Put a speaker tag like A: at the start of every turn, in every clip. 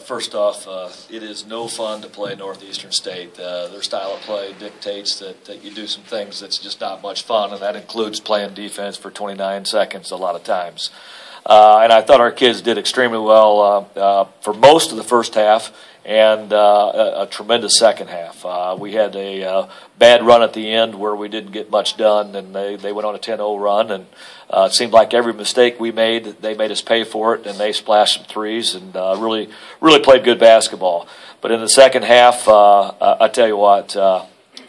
A: First off, it is no fun to play Northeastern State. Their style of play dictates that you do some things that's just not much fun, and that includes playing defense for 29 seconds a lot of times. And I thought our kids did extremely well for most of the first half and a tremendous second half. We had a bad run at the end where we didn't get much done, and they went on a 10-0 run, and it seemed like every mistake we made, they made us pay for it, and they splashed some threes and really played good basketball. But in the second half, I tell you what,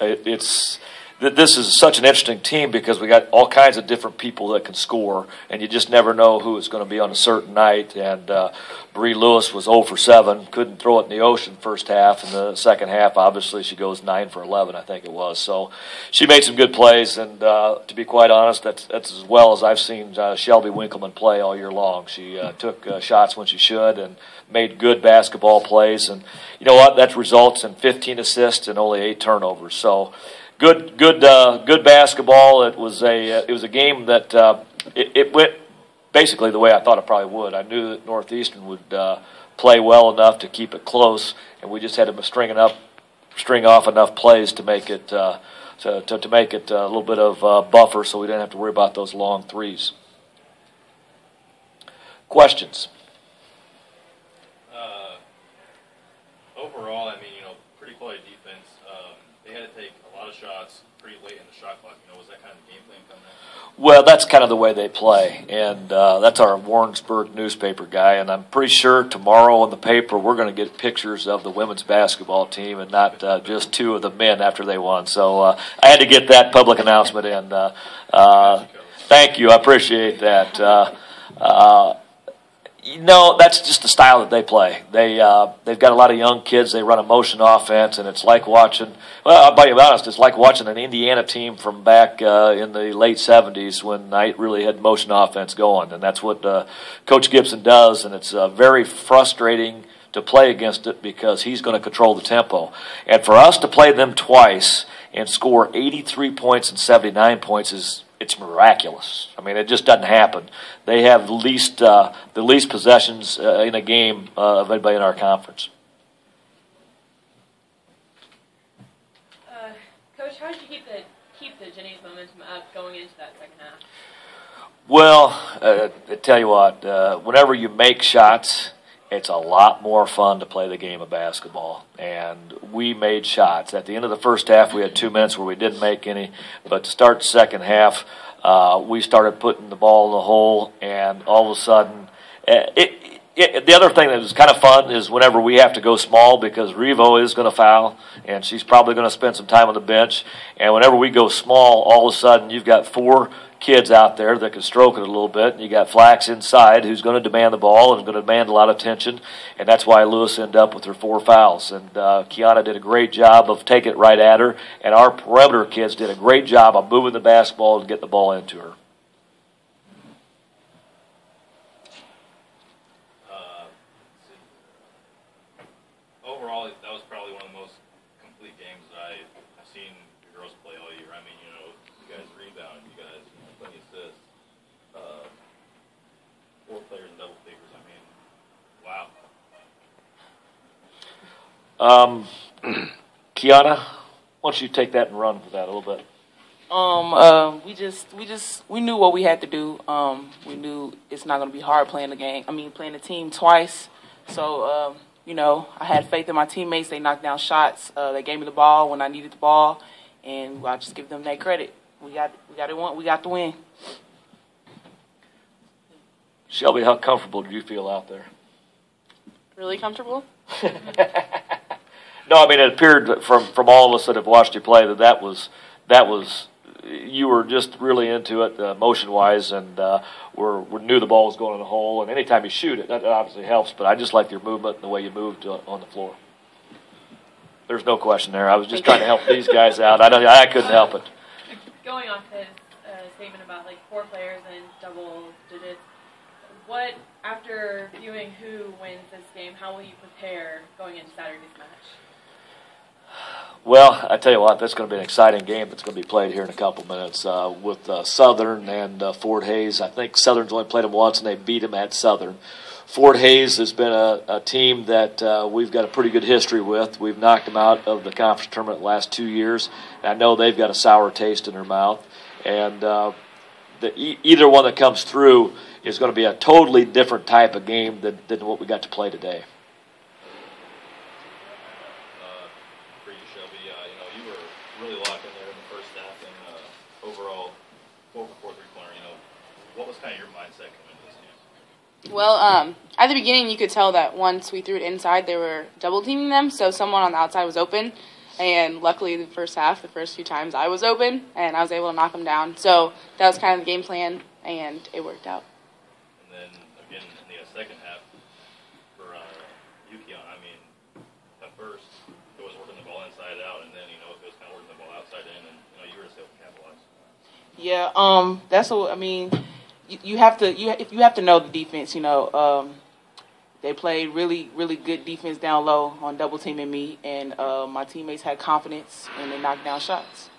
A: this is such an interesting team because we got all kinds of different people that can score, and you just never know who is going to be on a certain night. And Bree Lewis was 0 for 7, couldn't throw it in the ocean first half. In the second half, obviously, she goes 9 for 11, I think it was. So she made some good plays, and to be quite honest, that's as well as I've seen Shelby Winkleman play all year long. She took shots when she should and made good basketball plays. And you know what? That results in 15 assists and only 8 turnovers. So Good basketball. It was a game that it went basically the way I thought it probably would. I knew that Northeastern would play well enough to keep it close, and we just had to string off enough plays to make it to make it a little bit of buffer, so we didn't have to worry about those long threes. Questions?
B: Overall, I mean, pretty quality defense. They had to take a lot of shots pretty late in the shot clock. Was that kind of the game plan coming in?
A: Well, that's kind of the way they play, and that's our Warrensburg newspaper guy, and I'm pretty sure tomorrow in the paper we're going to get pictures of the women's basketball team and not just 2 of the men after they won. So I had to get that public announcement in. Thank you. I appreciate that. That's just the style that they play. They've got a lot of young kids. They run a motion offense, and it's like watching. Well, I'll be honest. It's like watching an Indiana team from back in the late '70s when Knight really had motion offense going, and that's what Coach Gibson does. And it's very frustrating to play against it because he's going to control the tempo. And for us to play them twice and score 83 points and 79 points it's miraculous. I mean, it just doesn't happen. They have the least possessions in a game of anybody in our conference.
C: Coach, how did you keep the Jenny's momentum up going into that second half?
A: Well, I tell you what, whenever you make shots, it's a lot more fun to play the game of basketball. And we made shots. At the end of the first half, we had 2 minutes where we didn't make any. But to start the second half, we started putting the ball in the hole, and all of a sudden, the other thing that was kind of fun is whenever we have to go small because Revo is going to foul, and she's probably going to spend some time on the bench. And whenever we go small, all of a sudden you've got 4 kids out there that can stroke it a little bit, and you got Flax inside who's going to demand the ball and going to demand a lot of attention, and that's why Lewis ended up with her 4 fouls. And Kiana did a great job of taking it right at her, and our perimeter kids did a great job of moving the basketball and getting the ball into her.
B: Overall, that was probably one of the most complete games that I've seen the girls play all year. I mean, you guys rebound, you guys plenty of assists, 4 players in double figures. I mean, wow.
A: Kiana, why don't you take that and run with that a little bit?
D: We knew what we had to do. We knew it's not going to be hard playing the team twice. So, I had faith in my teammates. They knocked down shots. They gave me the ball when I needed the ball, and I'll just give them that credit. We got the win.
A: Shelby, how comfortable do you feel out there?
E: Really comfortable?
A: No, I mean, it appeared from all of us that have watched you play that was you were just really into it motion-wise, and we knew the ball was going in the hole. And anytime you shoot it, that obviously helps. But I just like your movement and the way you moved on the floor. There's no question there. I was just trying to help these guys out. I couldn't help it.
C: Going off his statement about 4 players in double digits, what, after viewing who wins this game, how will you prepare going into Saturday's match?
A: Well, I tell you what, that's going to be an exciting game that's going to be played here in a couple minutes with Southern and Fort Hays. I think Southern's only played them once, and they beat them at Southern. Fort Hays has been a team that we've got a pretty good history with. We've knocked them out of the conference tournament the last 2 years. I know they've got a sour taste in their mouth. And either one that comes through is going to be a totally different type of game than what we got to play today.
B: For you, Shelby, you were really locked in there in the first half, and overall, 4-for-4 3-pointer. What was kind of your mindset coming into this game?
E: Well, at the beginning, you could tell that once we threw it inside, they were double teaming them, so someone on the outside was open. And luckily, the first half, the first few times, I was open, and I was able to knock them down. So that was kind of the game plan, and it worked out.
B: And then, again, in the second half, for Yukion, at first, it was working the ball inside out, and then, it was kind of working the ball outside in, and, you were just able to capitalize.
D: Yeah, that's what I mean. You have to know the defense. They played really, really good defense down low on double teaming me, and my teammates had confidence and they knocked down shots.